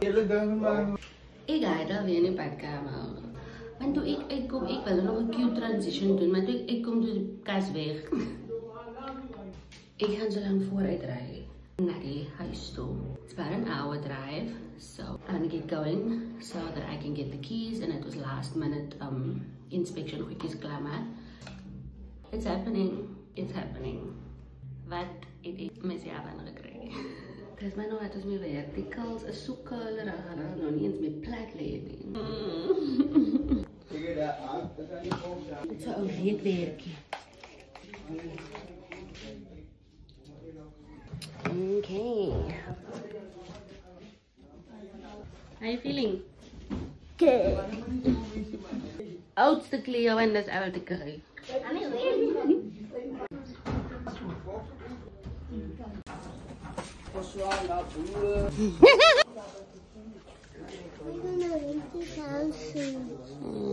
Ik ga het alweer in de badkamer. Want toen ik kom, ik wilde nog een cute transition doen, maar toen ik kom, de kast weg. Ik ga zo lang vooruit rijden naar die huis toe. It's about an hour drive, so I'm gonna get going so that I can get the keys. And it was last minute inspection quickjes klaar maar. It's happening, it's happening. Wat ik met jou aan gekregen. Dis my nou, het is my verticals, 'n soekkuiler, nog nie eens met plat lê nie. Dit sou 'n reekwerkie. Okay. How are you feeling? Good. Oudste Cleo en dis oude Curry. I'm in Mm.